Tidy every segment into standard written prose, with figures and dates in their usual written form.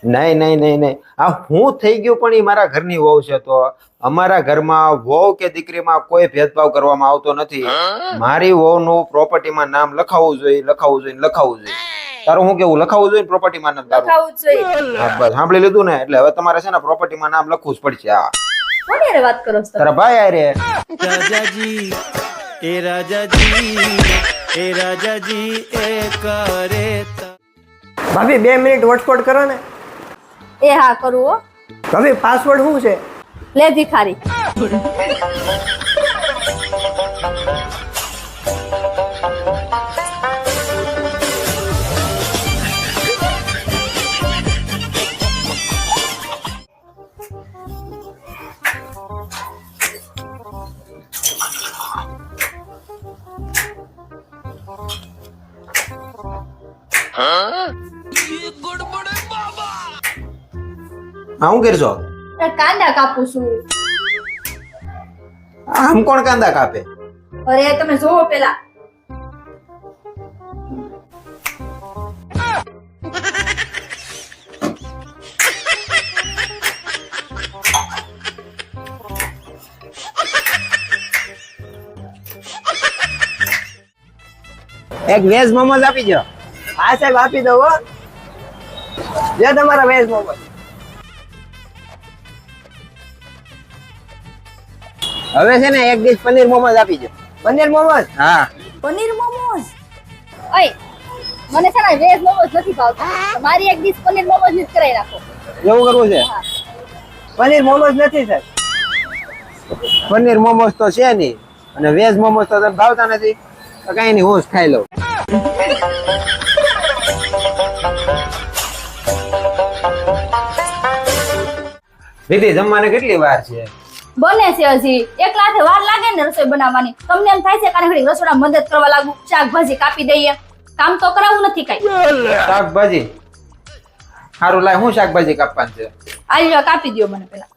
નહીં નહીં નહીં નહીં, આ હું થઈ ગયું પણ એ મારા ઘરની વહુ છે. તો અમારા ઘરમાં વહુ કે દીકરીમાં કોઈ ભેદભાવ કરવામાં આવતો નથી. મારી વહુનું પ્રોપર્ટીમાં નામ લખાવવું જોઈએ, લખાવવું જોઈએ, લખાવવું જોઈએ. તારું હું કેવું, લખાવવું જોઈએ પ્રોપર્ટીમાં નામ તારું? લખાવું જ જોઈએ. હા, બસ સાંભળી લીધું ને. એટલે હવે તમારે છે ને પ્રોપર્ટીમાં નામ લખવું જ પડશે. હા, કોની હારે વાત કરો છો તમે? તારા ભાઈ આરે. રાજાજી એ રાજાજી એ રાજાજી એ કરે ભાભી 2 મિનિટ હોટસ્પોટ કરો ને. એ હા કરું હો. ભાભી પાસવર્ડ શું છે? લે ભિખારી. હા, હું કરશો? કાંદા કાપું છું. આમ કોણ કાંદા કાપે? અરે તમે જોવો પેલા. એક વેજ મોમોઝ આપી દો. હા સાહેબ આપી દો હો. જે તમારા વેજ મોમોઝ. હવે છે ને એક ડીશ પનીર મોમોઝ આપી દો. પનીર મોમોઝ. હા, પનીર મોમોઝ. ઓય મને છે ને વેજ મોમોઝ નથી ભાવતા. મારી એક ડીશ પનીર મોમોઝ ની જ કરાવી નાખો. એવું કરવું છે? પનીર મોમોઝ નથી સાહેબ. પનીર મોમોઝ તો છે નહીં, અને વેજ મોમોઝ તો તને ભાવતા નથી. તો કઈ નહીં, હું જ ખાઈ લઉં. દીદી, જમવાને કેટલી વાર છે? બને છે હજી. એકલા હાથે વાર લાગે ને રસોઈ બનાવવાની. તમને એમ થાય છે કે ઘડી રસોડા મદદ કરવા લાગુ, શાકભાજી કાપી દઈએ. કામ તો કરાવવું નથી કઈ. શાકભાજી સારું લાય. હું શાકભાજી કાપવાનું છે? આ કાપી દો મને પેલા.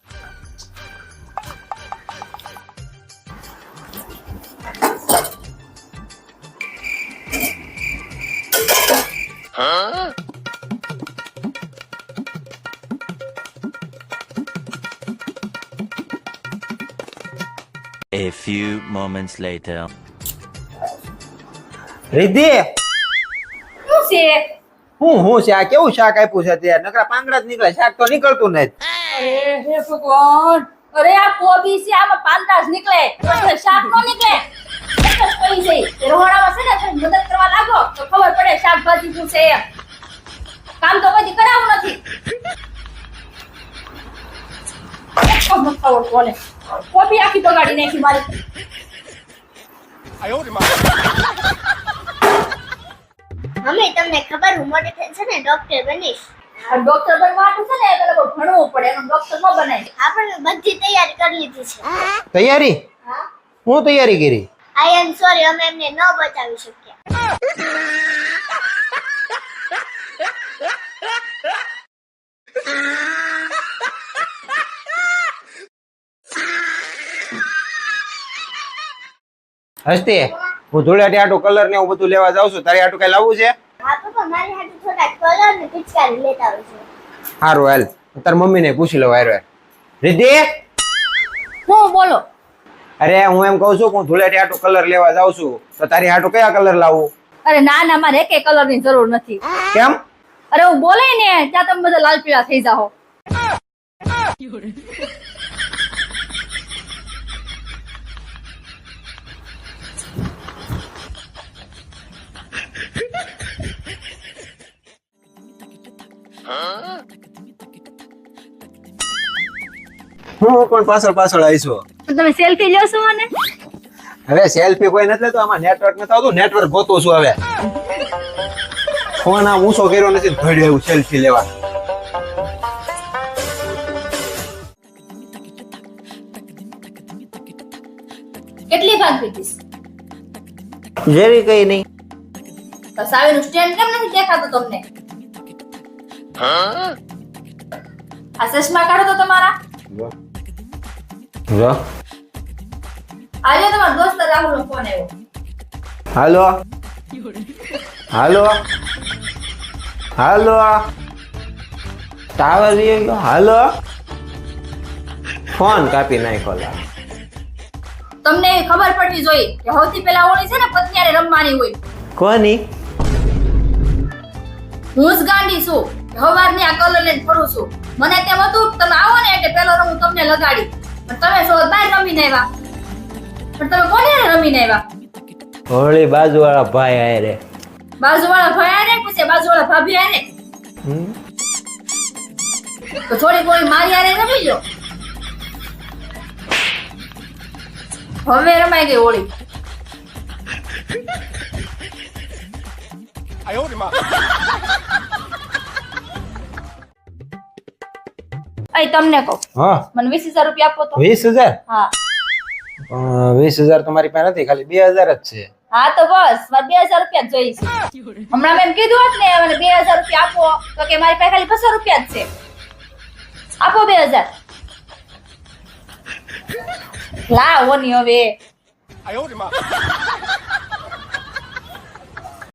A few moments later. રીધિ, શું છે? હું છે આ? કેવું શાક આપ્યું છે અત્યારે? નકરા પાંદડા જ નીકળે, શાક તો નીકળતું નથી. અરે હે ભગવાન. અરે આ કોબી છે, આમાં પાંદડા જ નીકળે. એટલે શાક નો નીકળે. એટલે જ કહી જઈ. રહોડામાં છે ને તમે મદદ કરવા લાગો તો ખબર પડે શાકભાજી શું છે એમ. કામ તો કદી કરાવવું નથી. કોબી આખી બગાડી નાખી મારી. મમ્મી તમને ખબર હું મોટી થઈ છે ને ડોક્ટર બનીશ. આ ડોક્ટર બનવાનું છે ને એટલે બહુ ભણવું પડે. એનું ડોક્ટર ન બનાય. આપણે બધી તૈયારી કરી લીધી છે. તૈયારી? હા. હું તૈયારી કરી? આઈ એમ સોરી અમે એમને ન બચાવી શક્યા. હસ્તી, હું ધૂળેટી આટું કલર ને એવું બધું લેવા જાઉં છું. તારી આટું કઈ લાવવું છે? હા પપ્પા મારી હાટુ થોડા કલર ને પિચકારી લેતા આવજો. સારું, હાલ તાર મમ્મીને પૂછી લઉં. હારું. રીધિ, હું બોલો. અરે હું એમ કહું છું કે હું ધૂળેટી આટું કલર લેવા જાઉં છું. તો તારી આટું કયા કલર લાવવું? અરે ના ના, મારે એકે કલર ની જરૂર નથી. કેમ? અરે હું બોલે ને ત્યાં તમે બધા લાલ પીળા થઈ જાઓ. હું પણ પાછળ આવીશું. તો તમે સેલ્ફી લ્યો છો મને? હવે સેલ્ફી કોઈ નથી લેતો. આમાં નેટવર્ક નથી આવતું. નેટવર્ક ગોતું છું હવે. ફોન આ ઊંચો કર્યો નથી, ધડ્યો એવું સેલ્ફી લેવા. કેટલી ભાગ પીધીસ? જેરી કઈ નહીં. તો સાવેનું સ્ટેન્ડ કેમ નથી દેખાતું તમને? આ ચશ્મા કાઢો તો તમારા. જો આજે તમારો દોસ્ત રાહુલ નો ફોન આવ્યો. હાલો હાલો હાલો ટાવર વયો ગયો. હાલો ફોન કાપી નાખ્યો લા. તમને એવી ખબર પડવી જોઈએ કે સૌથી પહેલા હોળી છે ને પત્નીયારે રમવાની હોય. કોની? હું જ ગાંડી છું. હવારની આ કલર લઈને ફરું છું. મને તેમ હતું કે તમે આવો ને એટલે પેલો રંગ હું તમને લગાડી. પણ તમે સો બાર રમીને આવ્યા. પણ તમે કોને હારે રમીને આવ્યા? હોળી બાજુવાળા ભાઈ આયરે. બાજુવાળા ભાઈ હારે પછી બાજુવાળા ભાભી હારે. હમ? તો થોડી કોઈ મારી હારે રમી લો. હવે રમાઈ ગઈ હોળી. અય તમને કહું, હા મને 20,000 રૂપિયા આપો તો. 20,000? હા 20,000 તમારી પાસે નથી, ખાલી 2,000 જ છે. હા તો બસ મારે 2,000 રૂપિયા જ જોઈએ છે. હમણાં મેં એમ કીધું હોત ને મને 2,000 રૂપિયા આપો તો કે મારી પાસે ખાલી 200 રૂપિયા જ છે. આપો 2,000. લાવો ની હવે.